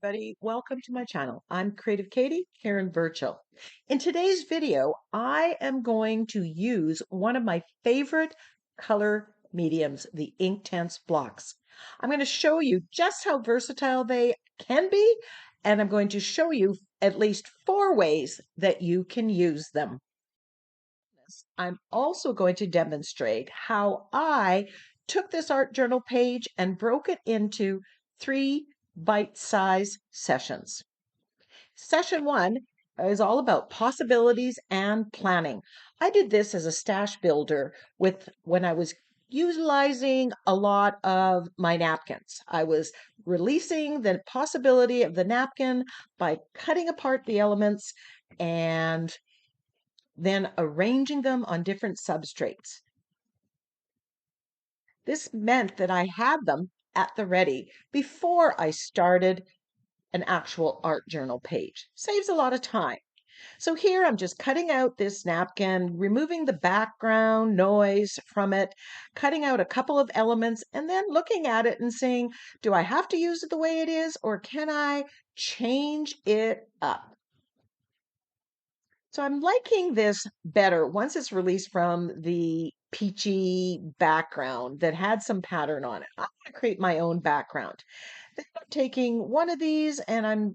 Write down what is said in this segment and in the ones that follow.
everybody. Welcome to my channel. I'm Creative Katie, Karen Burchill. In today's video, I am going to use one of my favorite color mediums, the Inktense blocks. I'm going to show you just how versatile they can be, and I'm going to show you at least 4 ways that you can use them. I'm also going to demonstrate how I took this art journal page and broke it into 3 bite-sized sessions. Session 1 is all about possibilities and planning. I did this as a stash builder when I was utilizing a lot of my napkins. I was releasing the possibility of the napkin by cutting apart the elements and then arranging them on different substrates. This meant that I had them at the ready before I started an actual art journal page. Saves a lot of time. So here I'm just cutting out this napkin, removing the background noise from it, cutting out a couple of elements, and then looking at it and saying, do I have to use it the way it is, or can I change it up? So I'm liking this better once it's released from the peachy background that had some pattern on it. I'm going to create my own background. Then I'm taking one of these and I'm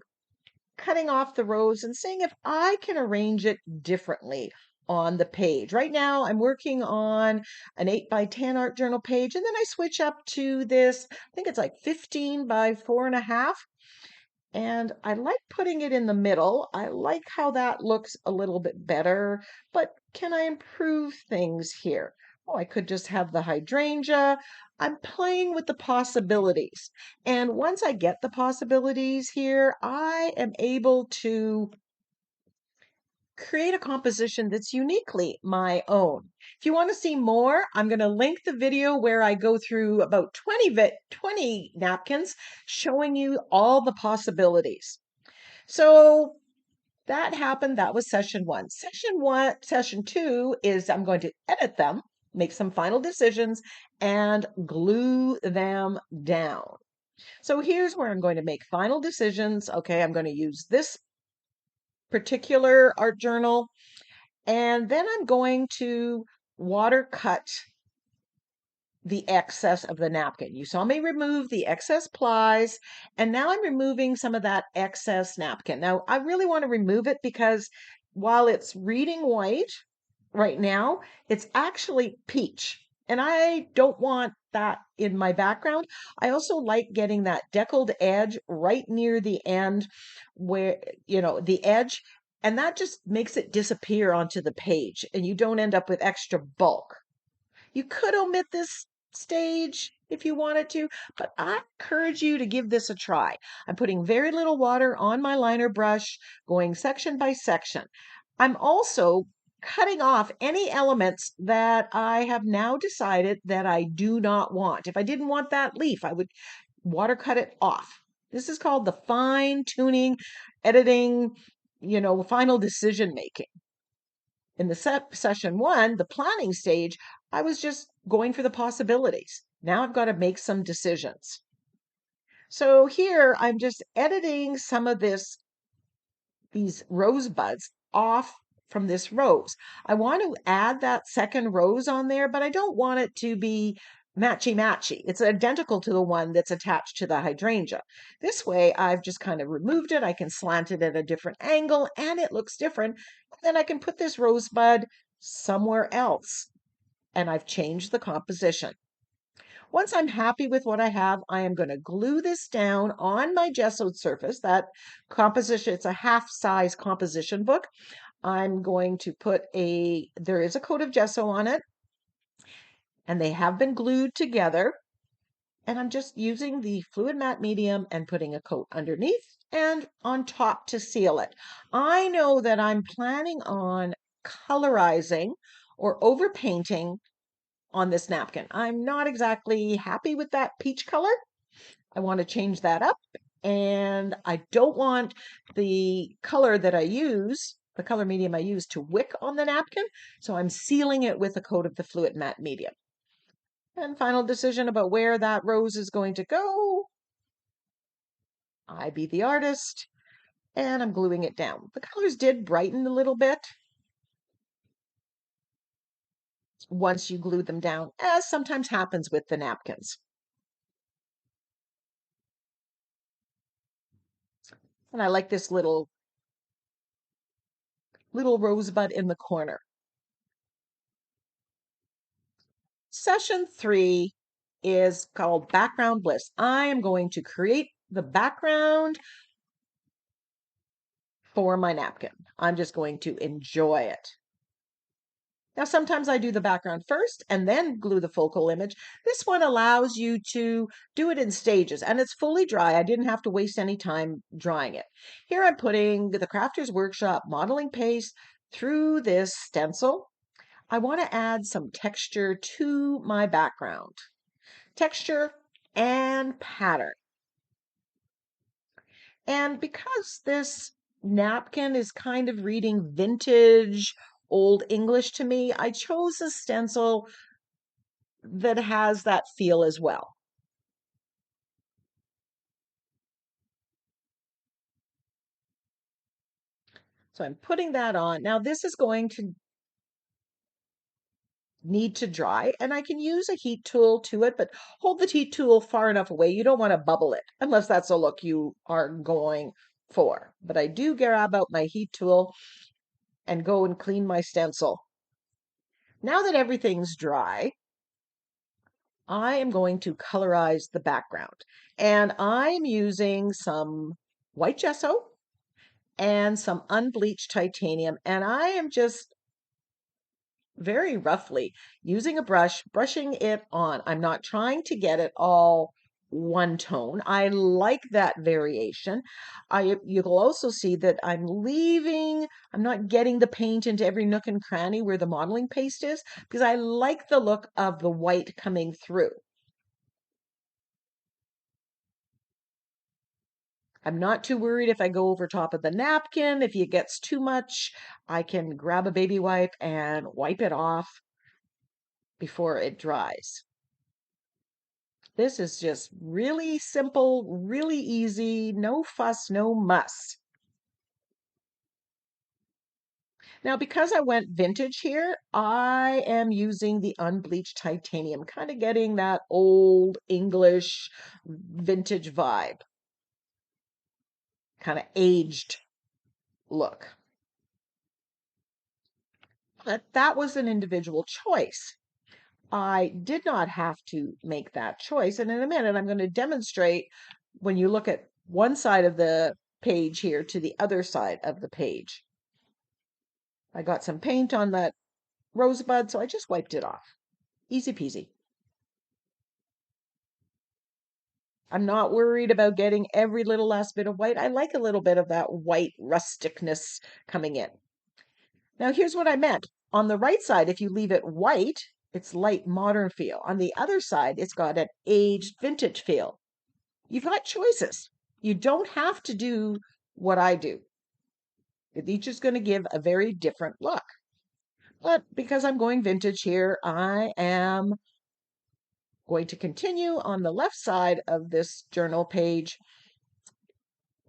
cutting off the rows and seeing if I can arrange it differently on the page. Right now I'm working on an 8x10 art journal page, and then I switch up to this, I think it's like 15 by 4.5. And I like putting it in the middle. I like how that looks a little bit better, but can I improve things here? Oh, I could just have the hydrangea. I'm playing with the possibilities. And once I get the possibilities here, I am able to create a composition that's uniquely my own. If you want to see more, I'm going to link the video where I go through about 20 napkins showing you all the possibilities. So that happened. That was session 1. Session 2 is I'm going to edit them, make some final decisions, and glue them down. So here's where I'm going to make final decisions. Okay, I'm going to use this particular art journal, and then I'm going to water cut the excess of the napkin. You saw me remove the excess plies, and now I'm removing some of that excess napkin. Now, I really want to remove it because while it's reading white right now, it's actually peach. And I don't want that in my background. I also like getting that deckled edge right near the end where, the edge, and that just makes it disappear onto the page and you don't end up with extra bulk. You could omit this stage if you wanted to, but I encourage you to give this a try. I'm putting very little water on my liner brush, going section by section. I'm also cutting off any elements that I have now decided that I do not want. If I didn't want that leaf, I would water cut it off. This is called the fine tuning, editing, final decision making. In the session 1, the planning stage, I was just going for the possibilities. Now I've got to make some decisions. So here I'm just editing some of these rosebuds off from this rose. I want to add that second rose on there, but I don't want it to be matchy-matchy. It's identical to the one that's attached to the hydrangea. This way, I've just kind of removed it. I can slant it at a different angle, and it looks different. Then I can put this rosebud somewhere else, and I've changed the composition. Once I'm happy with what I have, I am going to glue this down on my gessoed surface. That composition, it's a half-size composition book. I'm going to there is a coat of gesso on it, and they have been glued together. And I'm just using the fluid matte medium and putting a coat underneath and on top to seal it. I know that I'm planning on colorizing or overpainting on this napkin. I'm not exactly happy with that peach color. I want to change that up, and I don't want the color that I use, the color medium I use, to wick on the napkin, so I'm sealing it with a coat of the fluid matte medium. And final decision about where that rose is going to go. I be the artist, and I'm gluing it down. The colors did brighten a little bit once you glue them down, as sometimes happens with the napkins. And I like this little rosebud in the corner. Session 3 is called Background Bliss. I am going to create the background for my napkin. I'm just going to enjoy it. Now, sometimes I do the background first and then glue the focal image. This one allows you to do it in stages, and it's fully dry. I didn't have to waste any time drying it. Here I'm putting the Crafter's Workshop modeling paste through this stencil. I want to add some texture to my background. Texture and pattern. And because this napkin is kind of reading vintage Old English to me, I chose a stencil that has that feel as well. So I'm putting that on. Now this is going to need to dry, and I can use a heat tool to it, but hold the heat tool far enough away. You don't want to bubble it unless that's a look you are going for. But I do grab out my heat tool and go and clean my stencil. Now that everything's dry, I am going to colorize the background. And I'm using some white gesso and some unbleached titanium. And I am just very roughly using a brush, brushing it on. I'm not trying to get it all one tone. I like that variation. You'll also see that I'm not getting the paint into every nook and cranny where the modeling paste is, because I like the look of the white coming through. I'm not too worried if I go over top of the napkin. If it gets too much, I can grab a baby wipe and wipe it off before it dries. This is just really simple, really easy, no fuss, no muss. Now, because I went vintage here, I am using the unbleached titanium, kind of getting that old English vintage vibe, kind of aged look. But that was an individual choice. I did not have to make that choice. And in a minute, I'm going to demonstrate when you look at one side of the page here to the other side of the page. I got some paint on that rosebud, so I just wiped it off. Easy peasy. I'm not worried about getting every little last bit of white. I like a little bit of that white rusticness coming in. Now, here's what I meant. On the right side, if you leave it white, it's light modern feel. On the other side, it's got an aged vintage feel. You've got choices. You don't have to do what I do. Each is going to give a very different look. But because I'm going vintage here, I am going to continue on the left side of this journal page,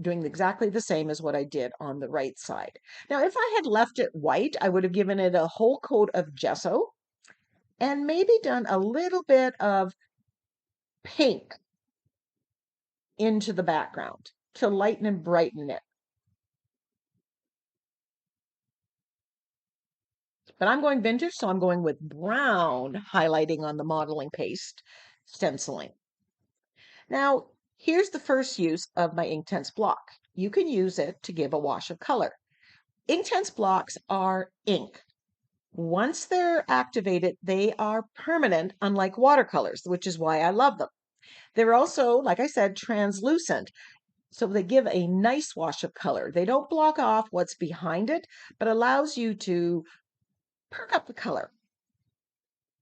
doing exactly the same as what I did on the right side. Now, if I had left it white, I would have given it a whole coat of gesso and maybe done a little bit of pink into the background to lighten and brighten it. But I'm going vintage, so I'm going with brown highlighting on the modeling paste stenciling. Now, here's the first use of my Inktense block. You can use it to give a wash of color. Inktense blocks are ink. Once they're activated, they are permanent, unlike watercolors, which is why I love them. They're also, like I said, translucent, so they give a nice wash of color. They don't block off what's behind it, but allows you to perk up the color,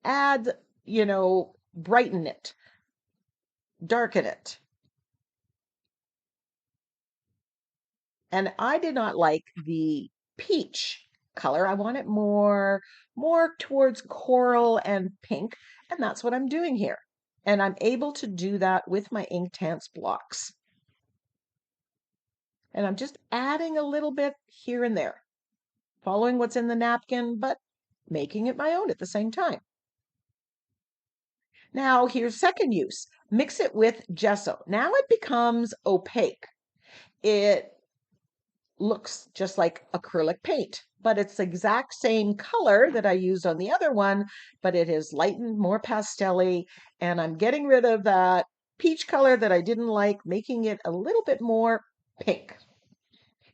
add, brighten it, darken it. And I did not like the peach color. I want it more towards coral and pink, and that's what I'm doing here. And I'm able to do that with my Inktense blocks. And I'm just adding a little bit here and there, following what's in the napkin, but making it my own at the same time. Now, here's second use. Mix it with gesso. Now it becomes opaque. It looks just like acrylic paint, but it's the exact same color that I used on the other one, but it is lightened, more pastel-y, and I'm getting rid of that peach color that I didn't like, making it a little bit more pink.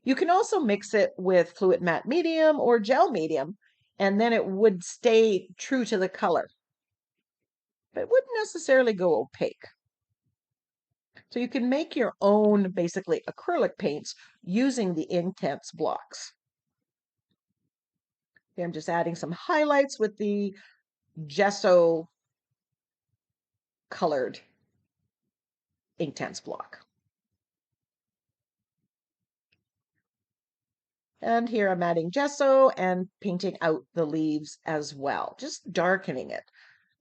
You can also mix it with fluid matte medium or gel medium, and then it would stay true to the color, but it wouldn't necessarily go opaque. So you can make your own, basically, acrylic paints using the Inktense blocks. Okay, I'm just adding some highlights with the gesso colored Inktense block. And here I'm adding gesso and painting out the leaves as well, just darkening it.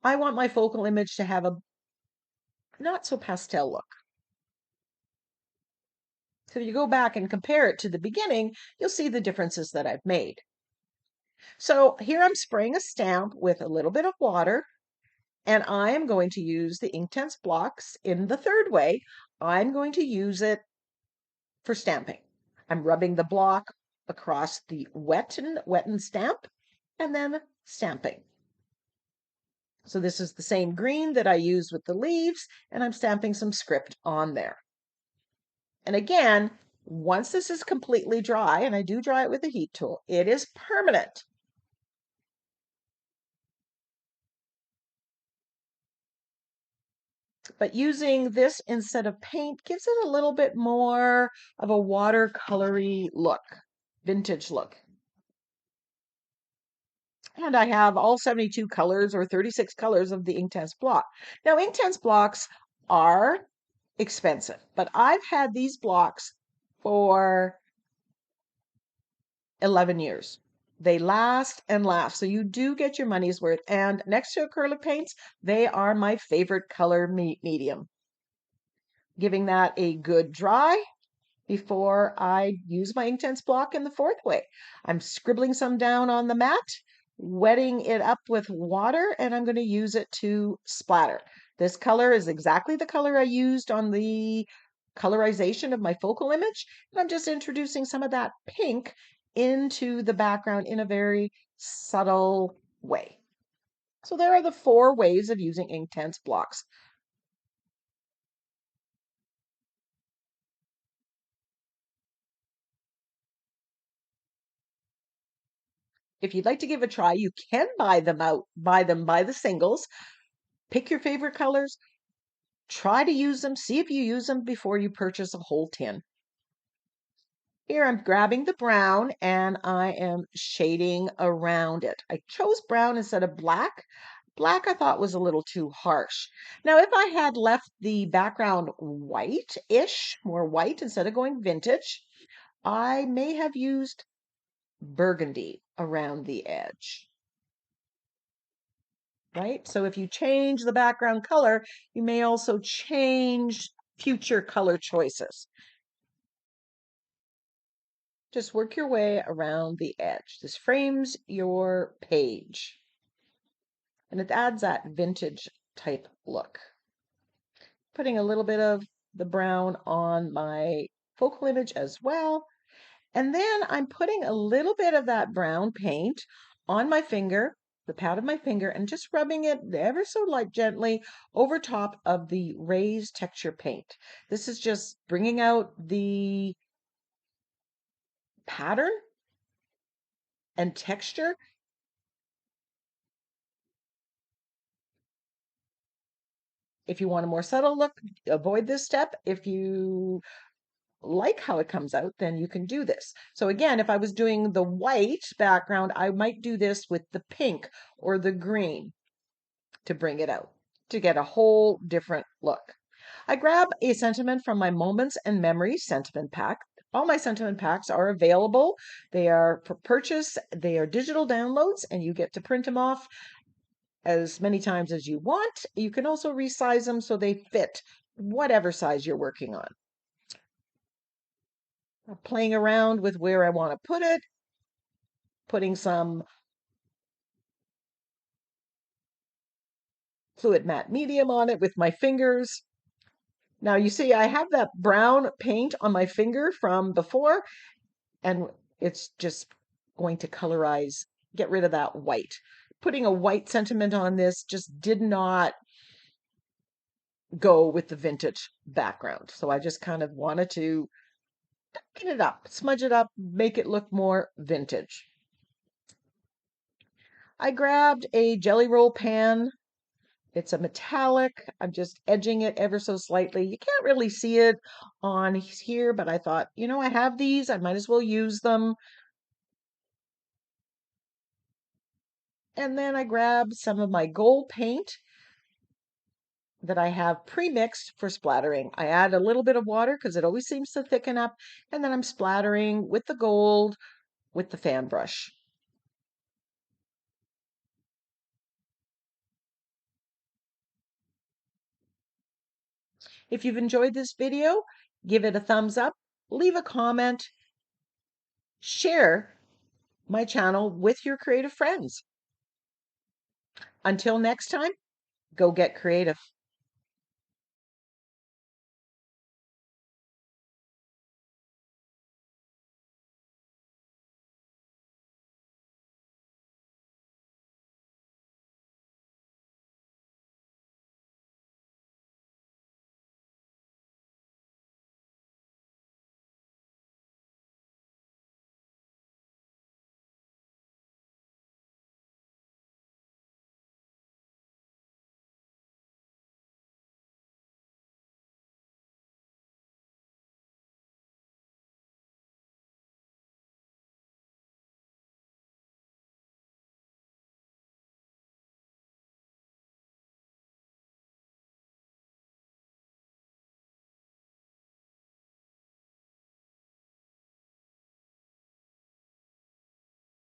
I want my focal image to have a not so pastel look. So if you go back and compare it to the beginning, you'll see the differences that I've made. So here I'm spraying a stamp with a little bit of water, and I am going to use the Inktense blocks in the third way. I'm going to use it for stamping. I'm rubbing the block across the wet and stamp, and then stamping. So this is the same green that I used with the leaves, and I'm stamping some script on there. And again, once this is completely dry, and I do dry it with a heat tool, it is permanent. But using this instead of paint gives it a little bit more of a watercolory look, vintage look. And I have all 72 colors or 36 colors of the Inktense block. Now, Inktense blocks are expensive, but I've had these blocks for 11 years. They last and last, so you do get your money's worth. And next to acrylic paints, they are my favorite color medium. Giving that a good dry before I use my Inktense block in the fourth way. I'm scribbling some down on the mat, wetting it up with water, and I'm going to use it to splatter. This color is exactly the color I used on the colorization of my focal image, and I'm just introducing some of that pink into the background in a very subtle way. So there are the 4 ways of using Inktense blocks. If you'd like to give a try, you can buy them by the singles. Pick your favorite colors, try to use them, see if you use them before you purchase a whole tin. Here I'm grabbing the brown and I am shading around it. I chose brown instead of black. Black I thought was a little too harsh. Now, if I had left the background white-ish, more white instead of going vintage, I may have used burgundy around the edge. Right? So if you change the background color, you may also change future color choices. Just work your way around the edge. This frames your page. And it adds that vintage type look. Putting a little bit of the brown on my focal image as well. And then I'm putting a little bit of that brown paint on my finger, the pad of my finger, and just rubbing it ever so light gently over top of the raised texture paint. This is just bringing out the pattern and texture. If you want a more subtle look, avoid this step. If you like how it comes out, then you can do this. So again, if I was doing the white background, I might do this with the pink or the green to bring it out, to get a whole different look. I grab a sentiment from my Moments and Memories sentiment pack. All my sentiment packs are available. They are for purchase. They are digital downloads, and you get to print them off as many times as you want. You can also resize them so they fit whatever size you're working on. playing around with where I want to put it, putting some fluid matte medium on it with my fingers. Now you see I have that brown paint on my finger from before, and it's just going to colorize, get rid of that white. Putting a white sentiment on this just did not go with the vintage background. So I just kind of wanted to darken it up, smudge it up, make it look more vintage. I grabbed a jelly roll pan. It's a metallic. I'm just edging it ever so slightly. You can't really see it on here, but I thought, I have these. I might as well use them. And then I grabbed some of my gold paint that I have pre-mixed for splattering. I add a little bit of water because it always seems to thicken up, and then I'm splattering with the gold with the fan brush. If you've enjoyed this video, give it a thumbs up, leave a comment, share my channel with your creative friends. Until next time, go get creative.